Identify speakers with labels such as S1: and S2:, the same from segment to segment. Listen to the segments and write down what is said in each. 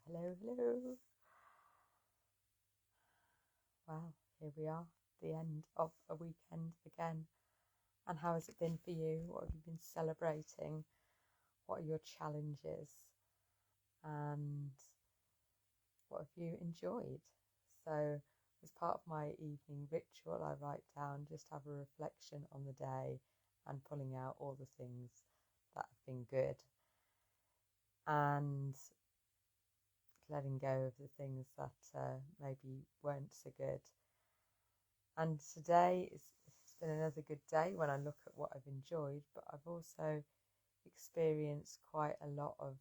S1: Hello, hello. Well, here we are, the end of a weekend again. And how has it been for you? What have you been celebrating? What are your challenges? And what have you enjoyed? So, as part of my evening ritual, I write down, just have a reflection on the day and pulling out all the things that have been good and letting go of the things that maybe weren't so good. And today it's been another good day when I look at what I've enjoyed, but I've also experienced quite a lot of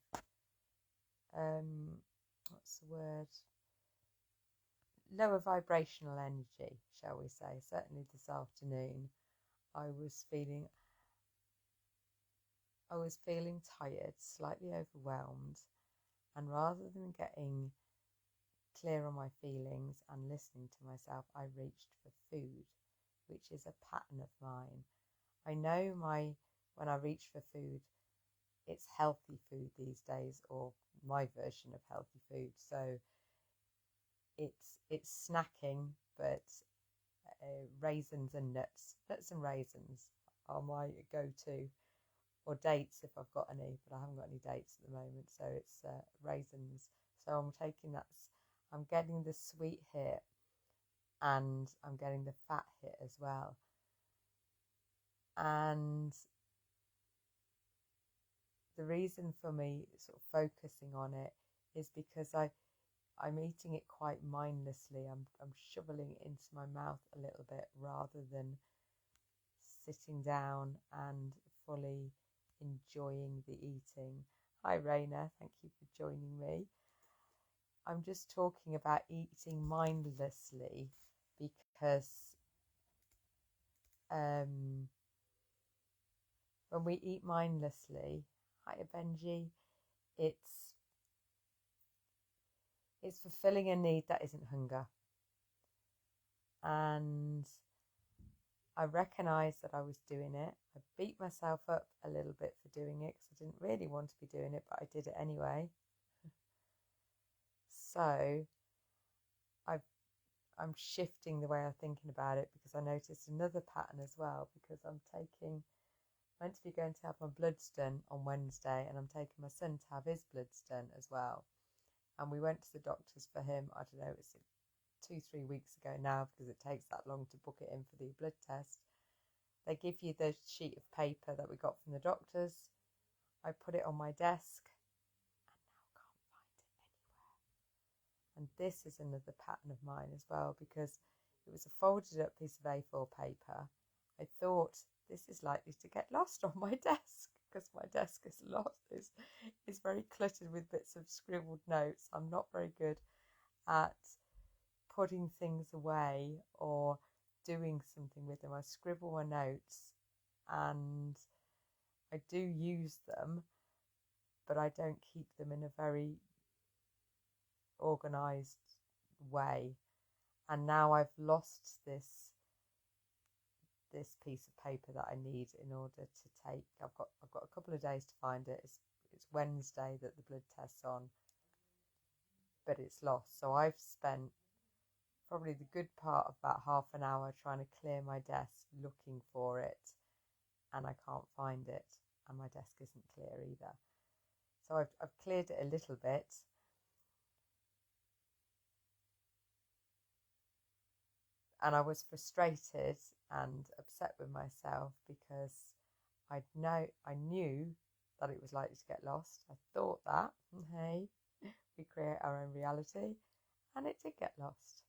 S1: what's the word? Lower vibrational energy, shall we say. Certainly this afternoon I was feeling tired, slightly overwhelmed, and rather than getting clear on my feelings and listening to myself, I reached for food, which is a pattern of mine. I know when I reach for food, it's healthy food these days, or my version of healthy food. So it's snacking, but raisins and nuts and raisins are my go-to, or dates if I've got any, but I haven't got any dates at the moment. So it's raisins. So I'm taking that. I'm getting the sweet hit, and I'm getting the fat hit as well. And the reason for me sort of focusing on it is because I'm eating it quite mindlessly. I'm shoveling it into my mouth a little bit rather than sitting down and fully enjoying the eating. Hi Raina, thank you for joining me. I'm just talking about eating mindlessly because when we eat mindlessly, hi Benji, it's fulfilling a need that isn't hunger. And I recognised that I was doing it. I beat myself up a little bit for doing it because I didn't really want to be doing it, but I did it anyway. So I'm shifting the way I'm thinking about it, because I noticed another pattern as well, because I'm meant to be going to have my bloods done on Wednesday, and I'm taking my son to have his bloods done as well. And we went to the doctors for him, I don't know, it was 2-3 weeks ago now, because it takes that long to book it in for the blood test. They give you the sheet of paper that we got from the doctors. I put it on my desk and now can't find it anywhere. And this is another pattern of mine as well, because it was a folded up piece of A4 paper. I thought, this is likely to get lost on my desk, because my desk is very cluttered with bits of scribbled notes. I'm not very good at putting things away or doing something with them. I scribble my notes and I do use them, but I don't keep them in a very organized way. And now I've lost this piece of paper that I need in order to take. I've got a couple of days to find it. It's Wednesday that the blood test's on, but it's lost. So I've spent probably the good part of about half an hour trying to clear my desk looking for it, and I can't find it, and my desk isn't clear either. So I've cleared it a little bit, and I was frustrated and upset with myself because I knew that it was likely to get lost. I thought that, hey, we create our own reality, and it did get lost.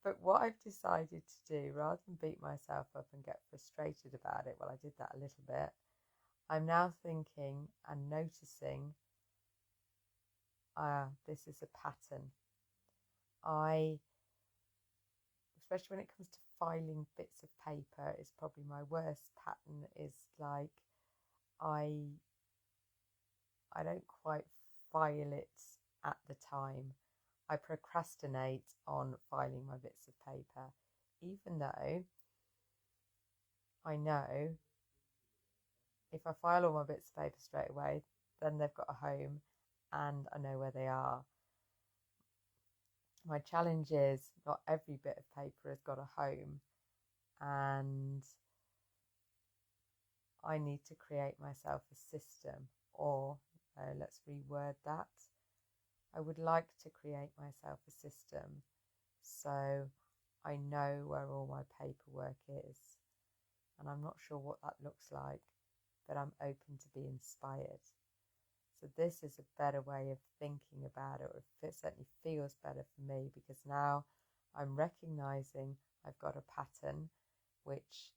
S1: But what I've decided to do, rather than beat myself up and get frustrated about it, well, I did that a little bit, I'm now thinking and noticing, this is a pattern. Especially when it comes to filing bits of paper, is probably my worst pattern, is like I don't quite file it at the time. I procrastinate on filing my bits of paper, even though I know if I file all my bits of paper straight away, then they've got a home and I know where they are. My challenge is not every bit of paper has got a home, and I need to create myself a system, or let's reword that. I would like to create myself a system so I know where all my paperwork is. And I'm not sure what that looks like, but I'm open to be inspired. So this is a better way of thinking about it, or it certainly feels better for me, because now I'm recognizing I've got a pattern which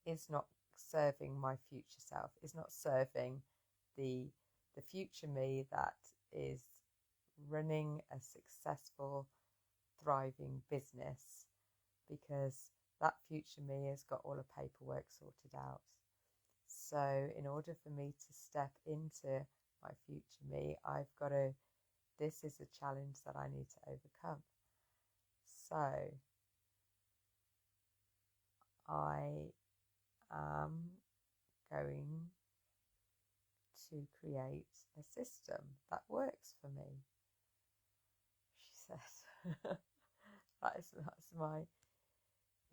S1: is not serving my future self, is not serving the future me that is running a successful, thriving business, because that future me has got all the paperwork sorted out. So in order for me to step into my future me, this is a challenge that I need to overcome. So I am going to create a system that works for me, she said. That's my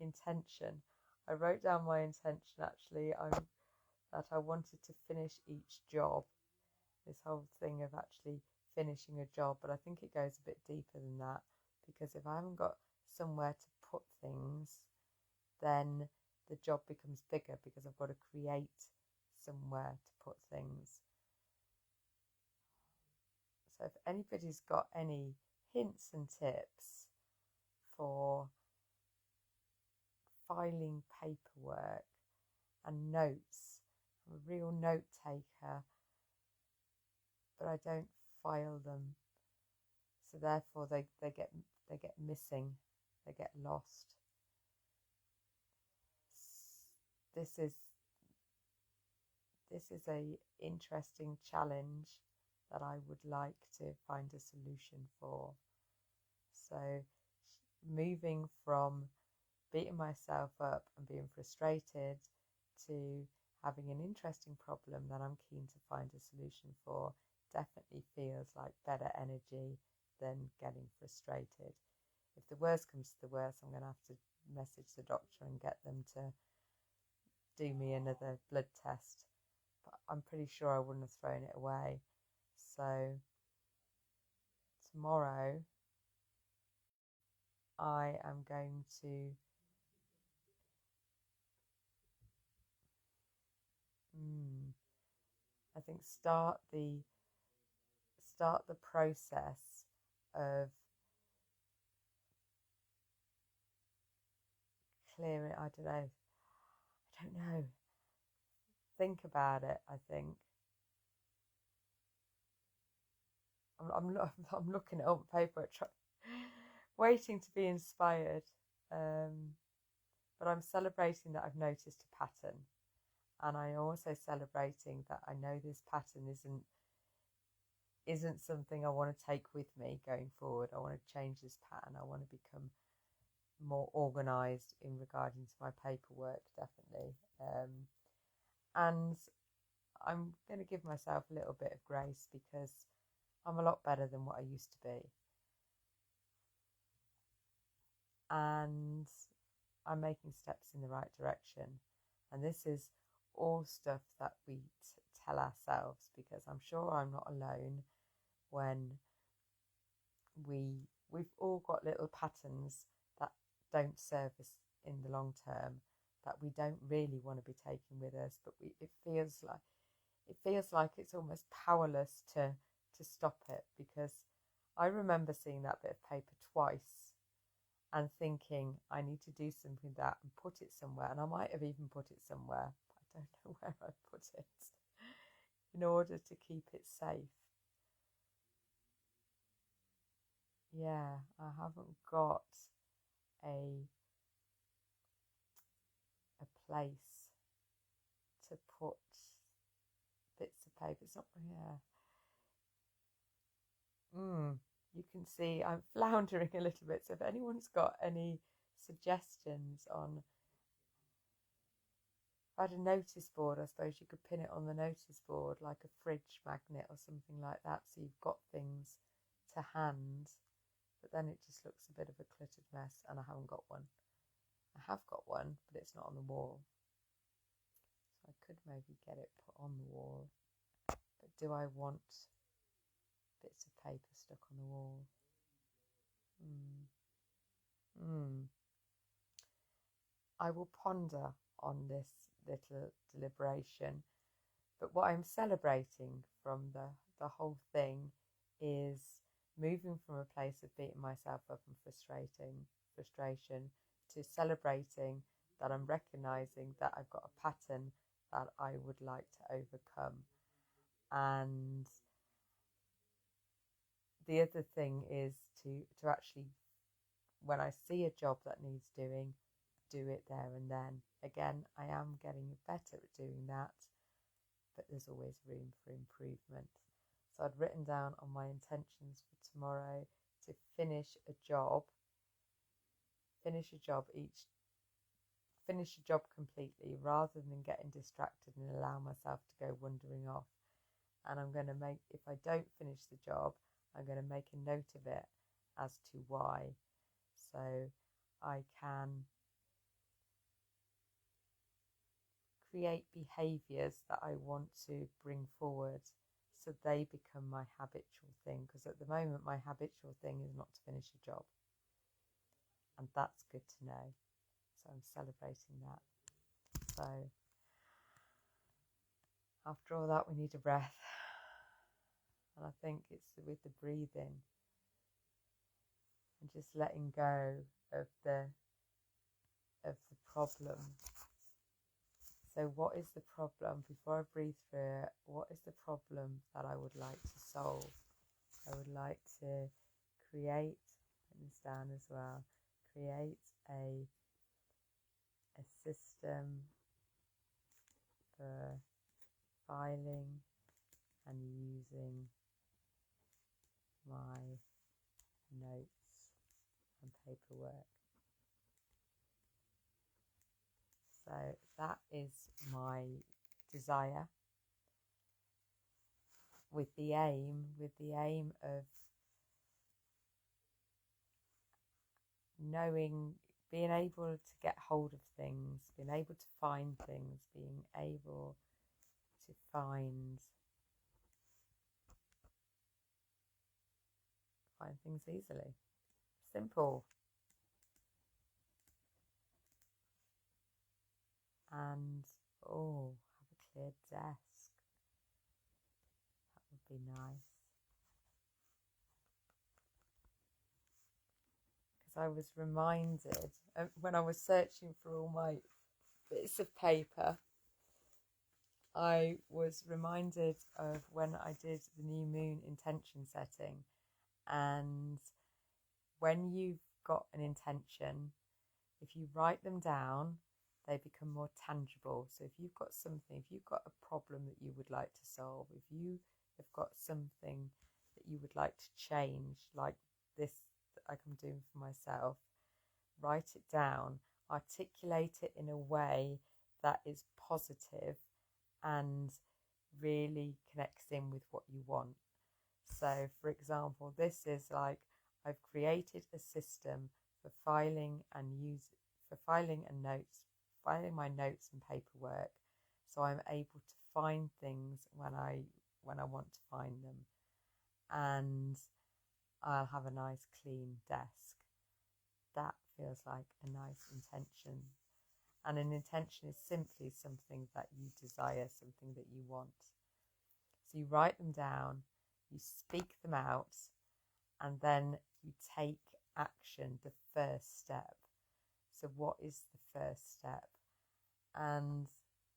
S1: intention. I wrote down my intention actually. That I wanted to finish each job. This whole thing of actually finishing a job, but I think it goes a bit deeper than that, because if I haven't got somewhere to put things, then the job becomes bigger, because I've got to create somewhere to put things. So if anybody's got any hints and tips for filing paperwork and notes, I'm a real note taker, but I don't file them, so therefore they get missing, they get lost. This is a interesting challenge that I would like to find a solution for. So moving from beating myself up and being frustrated to having an interesting problem that I'm keen to find a solution for definitely feels like better energy than getting frustrated. If the worst comes to the worst, I'm going to have to message the doctor and get them to do me another blood test. But I'm pretty sure I wouldn't have thrown it away. So tomorrow I am going to I think start the process of clearing. I don't know. Think about it. I think I'm looking at all the paper, waiting to be inspired. But I'm celebrating that I've noticed a pattern, and I'm also celebrating that I know this pattern isn't something I want to take with me going forward. I want to change this pattern. I want to become more organised in regarding to my paperwork, definitely. And I'm going to give myself a little bit of grace, because I'm a lot better than what I used to be. And I'm making steps in the right direction. And this is all stuff that we tell ourselves, because I'm sure I'm not alone when we've all got little patterns that don't serve us in the long term, that we don't really want to be taking with us, but it feels like it's almost powerless to stop it. Because I remember seeing that bit of paper twice and thinking I need to do something with that and put it somewhere, and I might have even put it somewhere, but I don't know where I put it, in order to keep it safe. Yeah, I haven't got a place to put bits of paper. It's not, yeah. You can see I'm floundering a little bit. So if anyone's got any suggestions on I had a notice board, I suppose you could pin it on the notice board like a fridge magnet or something like that, so you've got things to hand, but then it just looks a bit of a cluttered mess, and I haven't got one. I have got one, but it's not on the wall, so I could maybe get it put on the wall, but do I want bits of paper stuck on the wall? I will ponder on this little deliberation, but what I'm celebrating from the whole thing is moving from a place of beating myself up and frustration to celebrating that I'm recognizing that I've got a pattern that I would like to overcome. And the other thing is to actually, when I see a job that needs doing, do it there and then. Again, I am getting better at doing that, but there's always room for improvement. So I'd written down on my intentions for tomorrow to finish a job completely, rather than getting distracted and allow myself to go wandering off. And I'm going to make, if I don't finish the job, I'm going to make a note of it as to why, so I can create behaviours that I want to bring forward, so they become my habitual thing, because at the moment my habitual thing is not to finish a job, and that's good to know. So I'm celebrating that. So after all that, we need a breath, and I think it's with the breathing and just letting go of the problem. So what is the problem? Before I breathe through it, what is the problem that I would like to solve? I would like to create, write this down as well, create a system for filing and using my notes and paperwork. So that is my desire, with the aim of knowing, being able to get hold of things, being able to find things, being able to find things easily. Simple. And have a clear desk. That would be nice. Because I was reminded, when I was searching for all my bits of paper, I was reminded of when I did the new moon intention setting. And when you've got an intention, if you write them down, they become more tangible. So if you've got something, if you've got a problem that you would like to solve, if you have got something that you would like to change, like this that I'm doing for myself, write it down, articulate it in a way that is positive and really connects in with what you want. So for example, this is like, I've created a system for filing my notes and paperwork, so I'm able to find things when I want to find them, and I'll have a nice clean desk. That feels like a nice intention. And an intention is simply something that you desire, something that you want. So you write them down, you speak them out, and then you take action, the first step. So what is the first step? And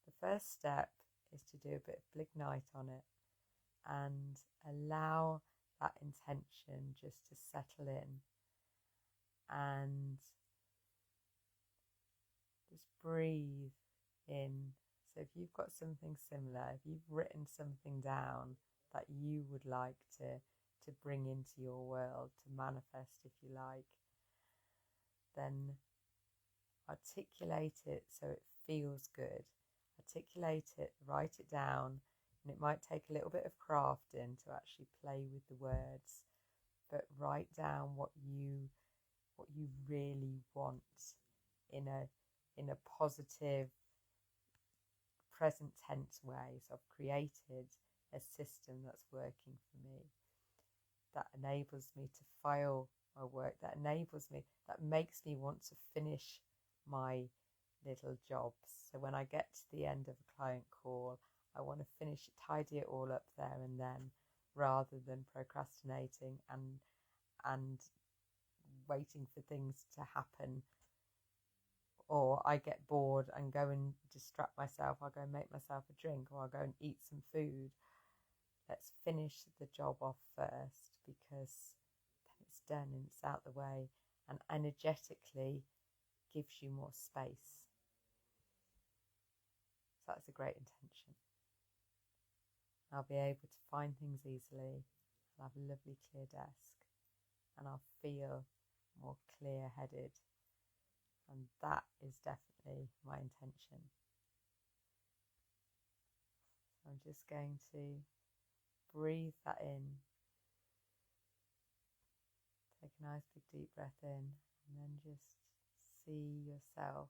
S1: the first step is to do a bit of big night on it and allow that intention just to settle in, and just breathe in. So if you've got something similar, if you've written something down that you would like to bring into your world, to manifest if you like, then articulate it so it feels good. articulate it, write it down, and it might take a little bit of crafting to actually play with the words, but write down what you really want in a positive present tense way. So I've created a system that's working for me, that enables me to file my work, that makes me want to finish my little jobs. So when I get to the end of a client call, I want to finish it, tidy it all up there and then, rather than procrastinating and waiting for things to happen. Or I get bored and go and distract myself. I'll go and make myself a drink, or I'll go and eat some food. Let's finish the job off first, because then it's done and it's out the way, and energetically gives you more space. So that's a great intention. I'll be able to find things easily. I'll have a lovely clear desk, and I'll feel more clear-headed. And that is definitely my intention. So I'm just going to breathe that in. Take a nice big deep breath in, and then just see yourself.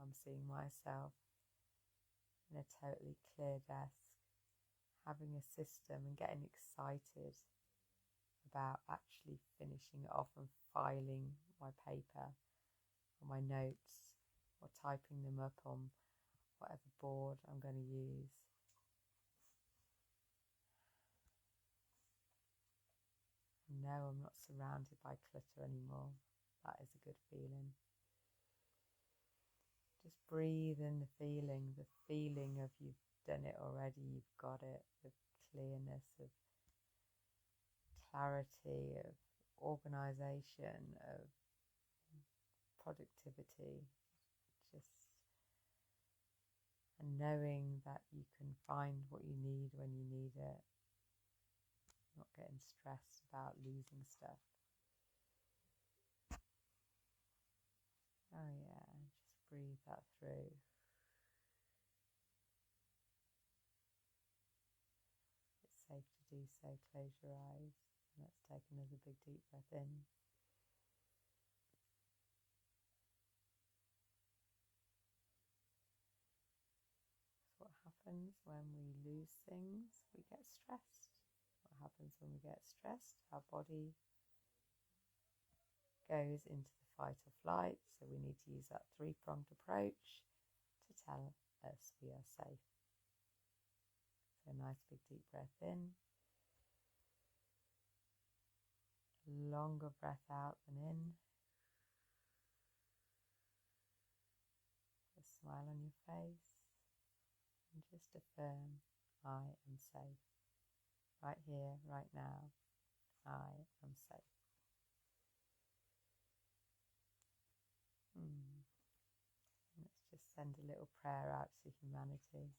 S1: I'm seeing myself in a totally clear desk, having a system and getting excited about actually finishing it off and filing my paper or my notes, or typing them up on whatever board I'm going to use. No, I'm not surrounded by clutter anymore. That is a good feeling. Just breathe in the feeling of you've done it already, you've got it, the clearness, of clarity, of organisation, of productivity, and knowing that you can find what you need when you need it, not getting stressed about losing stuff. Oh yeah, just breathe that through. It's safe to do so. Close your eyes, and let's take another big deep breath in. What happens when we lose things? We get stressed. What happens when we get stressed? Our body goes into the fight or flight, so we need to use that three-pronged approach to tell us we are safe. So a nice big deep breath in, longer breath out than in. A smile on your face, and just affirm, I am safe. Right here, right now, I am safe. Let's just send a little prayer out to humanity.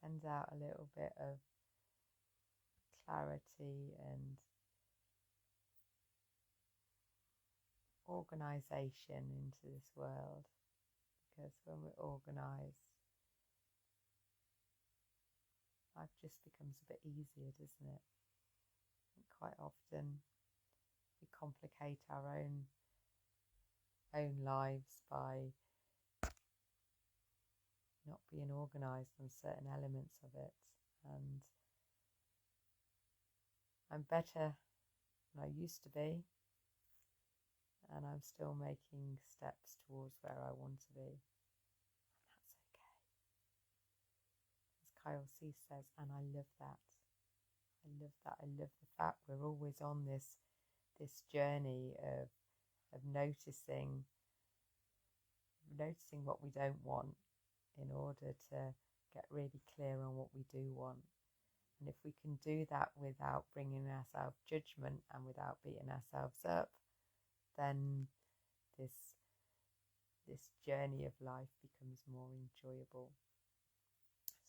S1: Send out a little bit of clarity and organisation into this world, because when we're organised, life just becomes a bit easier, doesn't it? And quite often we complicate our own lives by not being organised on certain elements of it. And I'm better than I used to be, and I'm still making steps towards where I want to be, and that's okay. As Kyle C says, and I love that. I love that. I love the fact we're always on this journey of noticing what we don't want, in order to get really clear on what we do want. And if we can do that without bringing ourselves judgment and without beating ourselves up, then this journey of life becomes more enjoyable.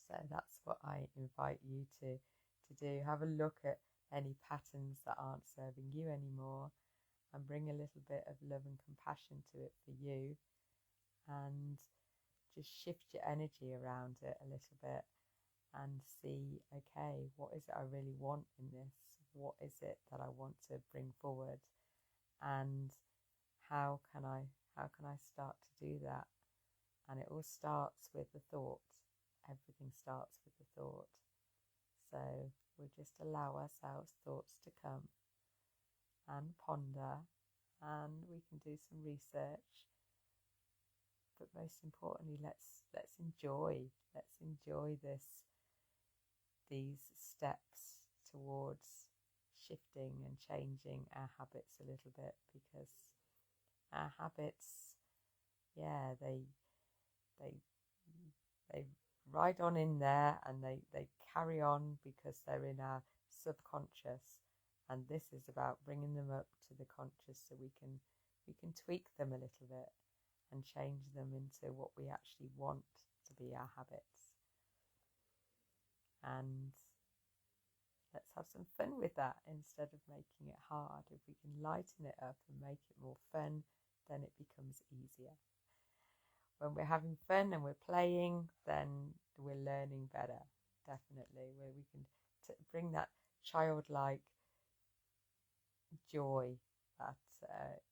S1: So that's what I invite you to do. Have a look at any patterns that aren't serving you anymore, and bring a little bit of love and compassion to it for you, and just shift your energy around it a little bit and see, okay, what is it I really want in this? What is it that I want to bring forward? And how can I start to do that? And it all starts with the thought. Everything starts with the thought. So we just allow ourselves thoughts to come and ponder, and we can do some research. But most importantly, let's enjoy these steps towards shifting and changing our habits a little bit, because our habits, yeah, they ride on in there, and they carry on because they're in our subconscious, and this is about bringing them up to the conscious so we can tweak them a little bit and change them into what we actually want to be our habits. And let's have some fun with that instead of making it hard. If we can lighten it up and make it more fun, then it becomes easier. When we're having fun and we're playing, then we're learning better, definitely, where we can bring that childlike joy that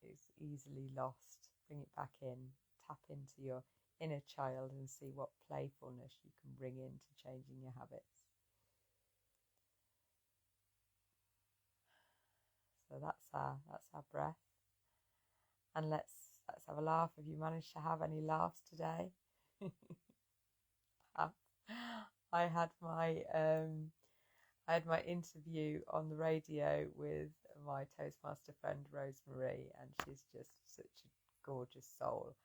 S1: is easily lost, bring it back in, tap into your inner child and see what playfulness you can bring into changing your habits. So that's our breath. And let's have a laugh. Have you managed to have any laughs today? I had my interview on the radio with my Toastmaster friend Rosemary, and she's just such a gorgeous soul.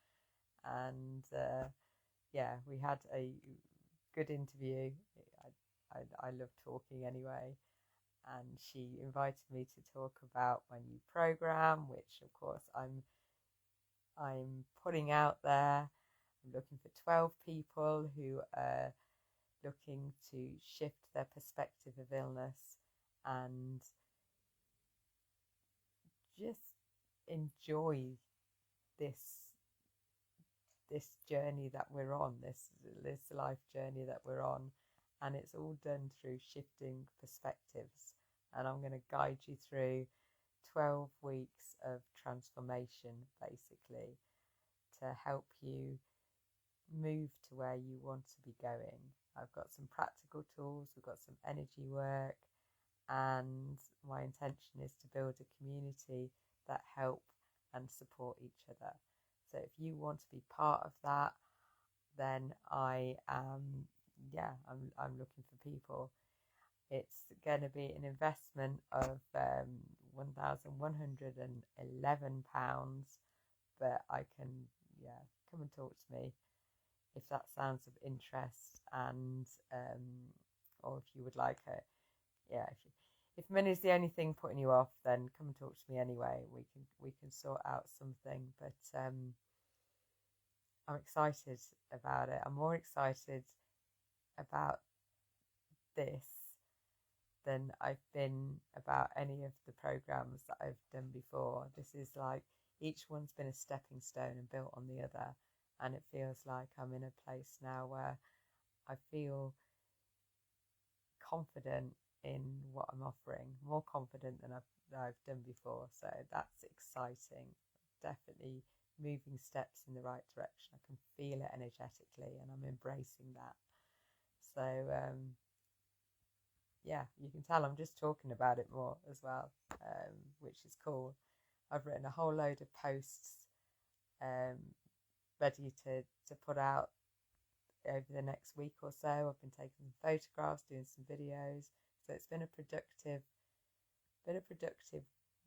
S1: And yeah, we had a good interview. I love talking anyway. And she invited me to talk about my new program, which of course I'm putting out there. I'm looking for 12 people who are looking to shift their perspective of illness and just enjoy this journey that we're on, this life journey that we're on. And it's all done through shifting perspectives. And I'm going to guide you through 12 weeks of transformation, basically, to help you move to where you want to be going. I've got some practical tools, we've got some energy work, and my intention is to build a community that help and support each other. So if you want to be part of that, then I'm looking for people. It's going to be an investment of £1,111, but I can, come and talk to me if that sounds of interest, and or if you would like it. If money's the only thing putting you off, then come and talk to me anyway. We can sort out something. But I'm excited about it. I'm more excited about this than I've been about any of the programs that I've done before. This is like each one's been a stepping stone and built on the other, and it feels like I'm in a place now where I feel confident in what I'm offering, more confident than I've done before. So that's exciting. Definitely moving steps in the right direction. I can feel it energetically, and I'm embracing that. So you can tell I'm just talking about it more as well, which is cool. I've written a whole load of posts ready to put out over the next week or so. I've been taking some photographs, doing some videos. So it's been a productive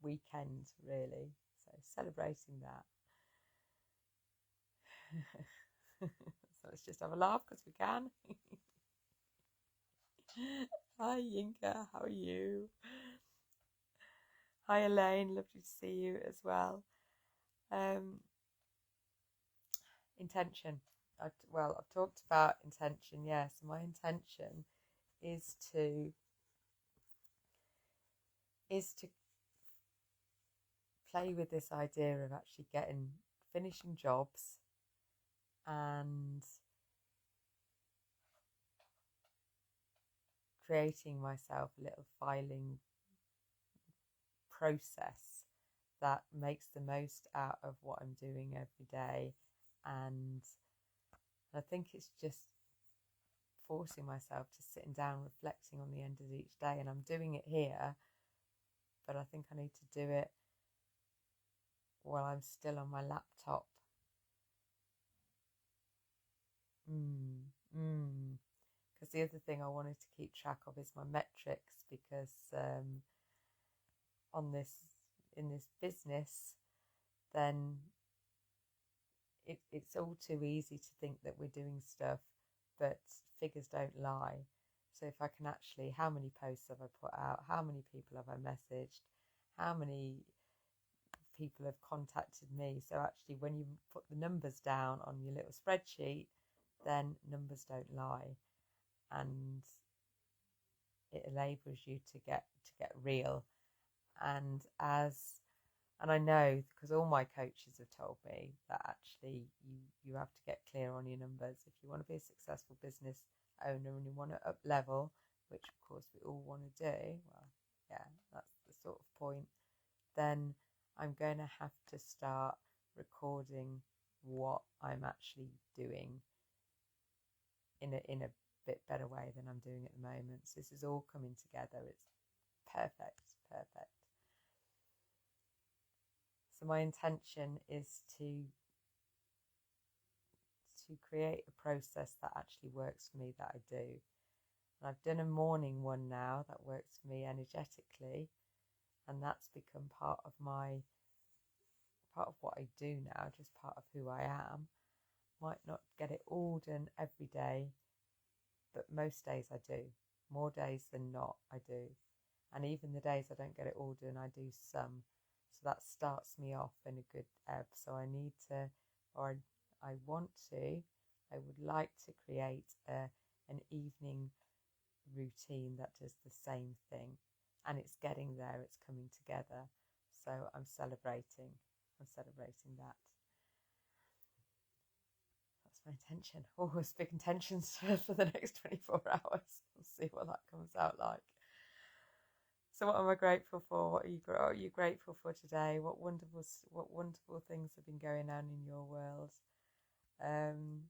S1: weekend, really. So celebrating that. So let's just have a laugh because we can. Hi Yinka, how are you? Hi Elaine, lovely to see you as well. Intention. I've talked about intention, yes. My intention is to play with this idea of actually finishing jobs and creating myself a little filing process that makes the most out of what I'm doing every day. And I think it's just forcing myself to sitting down, reflecting on the end of each day. And I'm doing it here, but I think I need to do it while I'm still on my laptop. Because the other thing I wanted to keep track of is my metrics, because in this business, then it's all too easy to think that we're doing stuff, but figures don't lie. So if I can actually, how many posts have I put out? How many people have I messaged? How many people have contacted me? So actually, when you put the numbers down on your little spreadsheet, then numbers don't lie, and it enables you to get real. And I know, because all my coaches have told me that actually you have to get clear on your numbers if you want to be a successful business owner and you want to up level, which of course we all want to do. Well, yeah, that's the sort of point. Then I'm going to have to start recording what I'm actually doing in a bit better way than I'm doing at the moment. So this is all coming together. It's perfect. So my intention is to create a process that actually works for me, that I do. And I've done a morning one now that works for me energetically, and that's become part of what I do now, just part of who I am. Might not get it all done every day, but most days I do. More days than not, I do. And even the days I don't get it all done, I do some. So that starts me off in a good ebb. So I need to, or I want to, I would like to create an evening routine that does the same thing. And it's getting there, it's coming together. So I'm celebrating that. That's my intention. Always big intentions for the next 24 hours. We'll see what that comes out like. So what am I grateful for? What are you grateful for today? What wonderful things have been going on in your world? I'm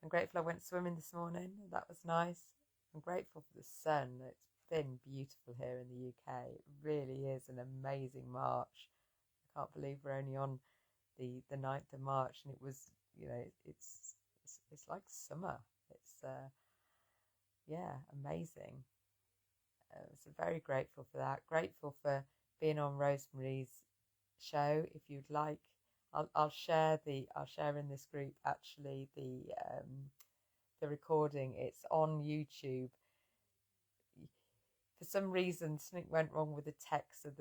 S1: grateful I went swimming this morning. That was nice. I'm grateful for the sun. It's been beautiful here in the UK. It really is an amazing March. I can't believe we're only on the 9th of March, and it was, it's like summer. It's amazing. So very grateful for that. Grateful for being on Rosemary's show. If you'd like, I'll share in this group actually the recording. It's on YouTube. For some reason, something went wrong with the text, so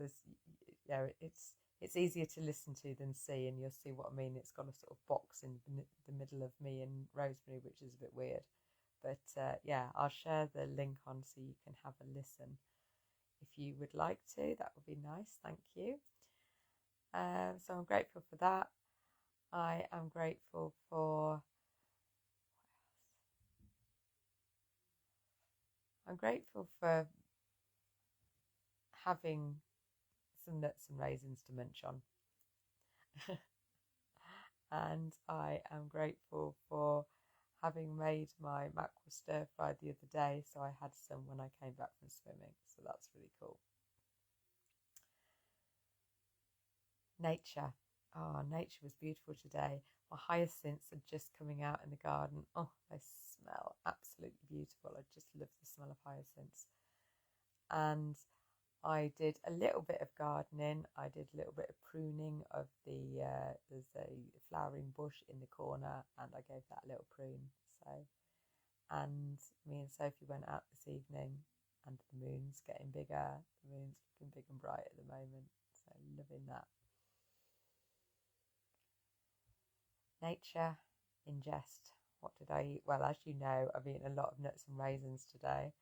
S1: it's easier to listen to than see, and you'll see what I mean. It's got a sort of box in the middle of me and Rosemary, which is a bit weird. But I'll share the link on so you can have a listen. If you would like to, that would be nice. Thank you. So I'm grateful for that. I am grateful for... I'm grateful for having some nuts and raisins to munch on. And I am grateful for having made my mackerel stir fry the other day, so I had some when I came back from swimming, so that's really cool. Nature. Oh, nature was beautiful today. My hyacinths are just coming out in the garden. Oh, they smell absolutely beautiful. I just love the smell of hyacinths. And I did a little bit of gardening. I did a little bit of pruning of there's a flowering bush in the corner, and I gave that a little prune. And me and Sophie went out this evening, and the moon's getting bigger. The moon's looking big and bright at the moment, so loving that. Nature, ingest. What did I eat? Well, as you know, I've eaten a lot of nuts and raisins today.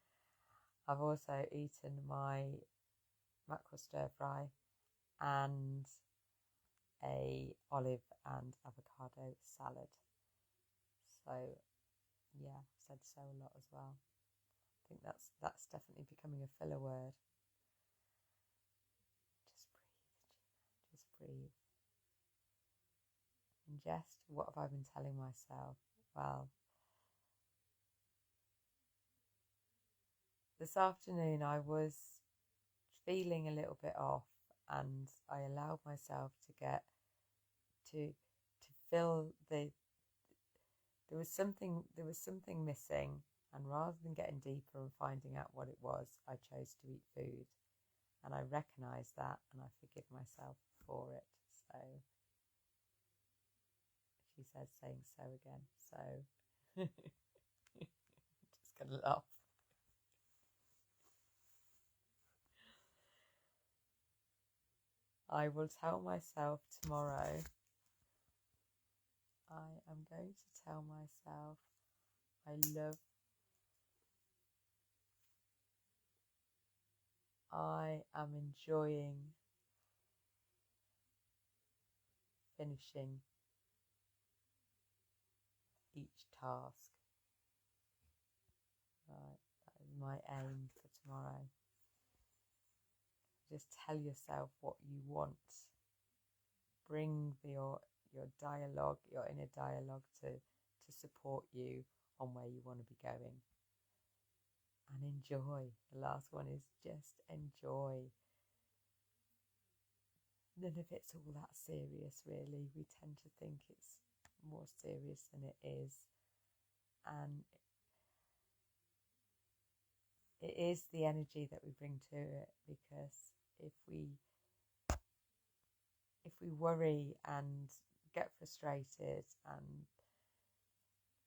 S1: I've also eaten my mackerel stir fry and a olive and avocado salad. So yeah, I've said so a lot as well. think that's definitely becoming a filler word. Just breathe. And just what have I been telling myself? Well, this afternoon I was feeling a little bit off, and I allowed myself to get to feel there was something missing, and rather than getting deeper and finding out what it was, I chose to eat food, and I recognise that, and I forgive myself for it. So she says, saying so again. So just gonna laugh. I will tell myself tomorrow. I am going to tell myself I am enjoying finishing each task. Right, that is my aim for tomorrow. Just tell yourself what you want. Bring your dialogue, your inner dialogue to support you on where you want to be going. And enjoy. The last one is just enjoy. None of it's all that serious, really. We tend to think it's more serious than it is. And it is the energy that we bring to it, because if we worry and get frustrated, and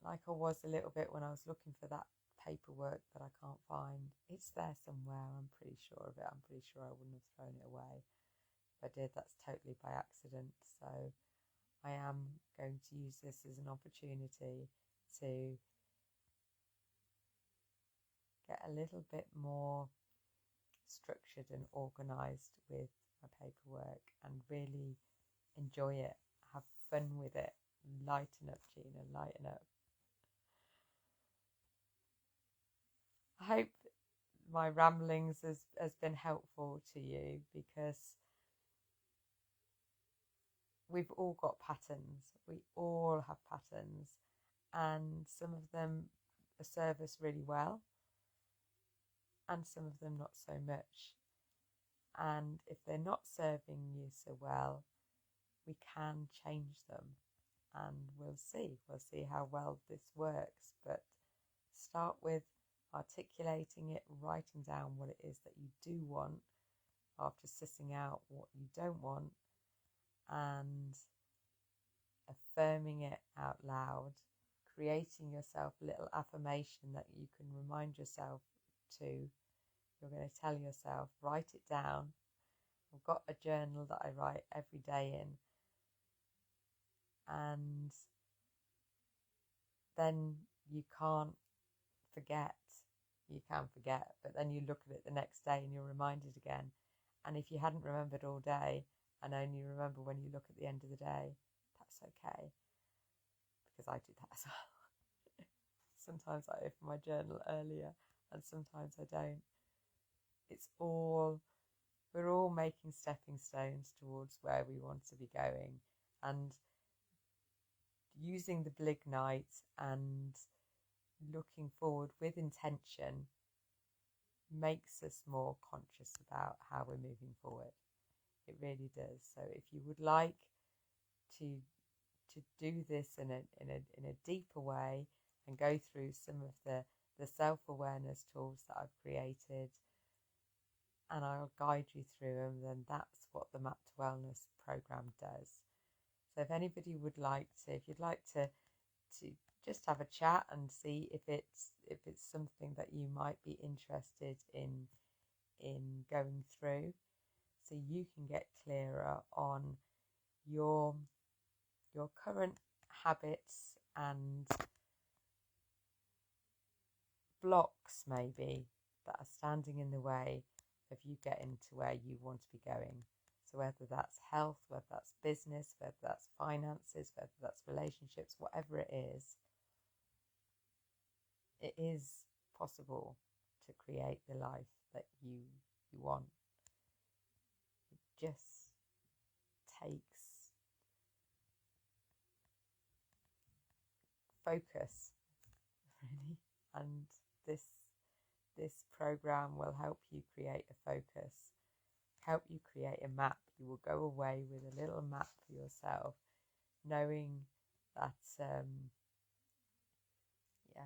S1: like I was a little bit when I was looking for that paperwork that I can't find, it's there somewhere, I'm pretty sure of it. I'm pretty sure I wouldn't have thrown it away. If I did, that's totally by accident. So I am going to use this as an opportunity to get a little bit more structured and organised with my paperwork and really enjoy it, have fun with it. Lighten up, Gina, lighten up. I hope my ramblings has been helpful to you, because we've all got patterns. We all have patterns, and some of them serve us really well, and some of them not so much. And if they're not serving you so well, we can change them, and we'll see how well this works. But start with articulating it, writing down what it is that you do want after sussing out what you don't want, and affirming it out loud, creating yourself a little affirmation that you can remind yourself to. You're going to tell yourself, write it down. I've got a journal that I write every day in, and then you can't forget. You can forget, but then you look at it the next day and you're reminded again. And if you hadn't remembered all day and only remember when you look at the end of the day, that's okay, because I do that as well. Sometimes I open my journal earlier and sometimes I don't. We're all making stepping stones towards where we want to be going, and using the blig night and looking forward with intention makes us more conscious about how we're moving forward. It really does. So if you would like to do this in a deeper way and go through some of the self-awareness tools that I've created, and I'll guide you through them, then that's what the Map to Wellness program does. So if anybody would like to, if you'd like to just have a chat and see if it's something that you might be interested in going through, so you can get clearer on your current habits and blocks maybe that are standing in the way of you getting to where you want to be going. So whether that's health, whether that's business, whether that's finances, whether that's relationships, whatever it is possible. to create the life that you want. It just takes focus, really, and this program will help you create a focus, help you create a map. You will go away with a little map for yourself, knowing that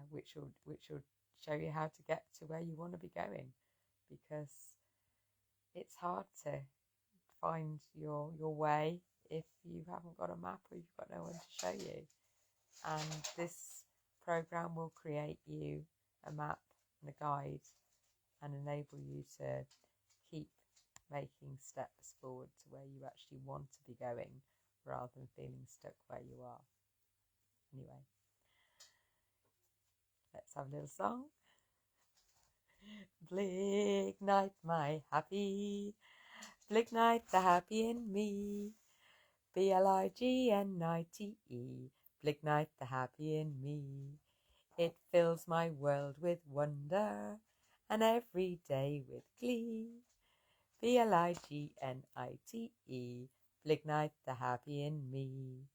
S1: which will show you how to get to where you want to be going, because it's hard to find your way if you haven't got a map or you've got no one to show you. And this program will create you a map and a guide and enable you to keep making steps forward to where you actually want to be going, rather than feeling stuck where you are. Anyway, let's have a little song. Blignite my happy, blignite the happy in me, Blignite, blignite the happy in me. It fills my world with wonder, and every day with glee. Blignite, blignite the happy in me.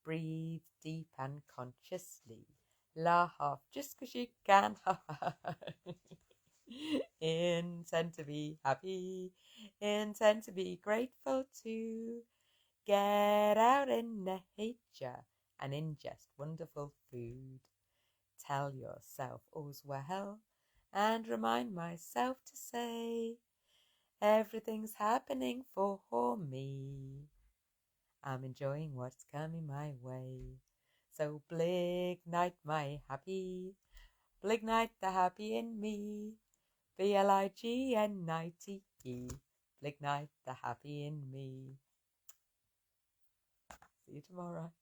S1: Breathe deep and consciously, laugh just 'cause you can. Intend to be happy, intend to be grateful too. Get out in nature and ingest wonderful food. Tell yourself all's well and remind myself to say everything's happening for me. I'm enjoying what's coming my way. So blignite my happy, blignite the happy in me. Blignite, blignite the happy in me. See you tomorrow.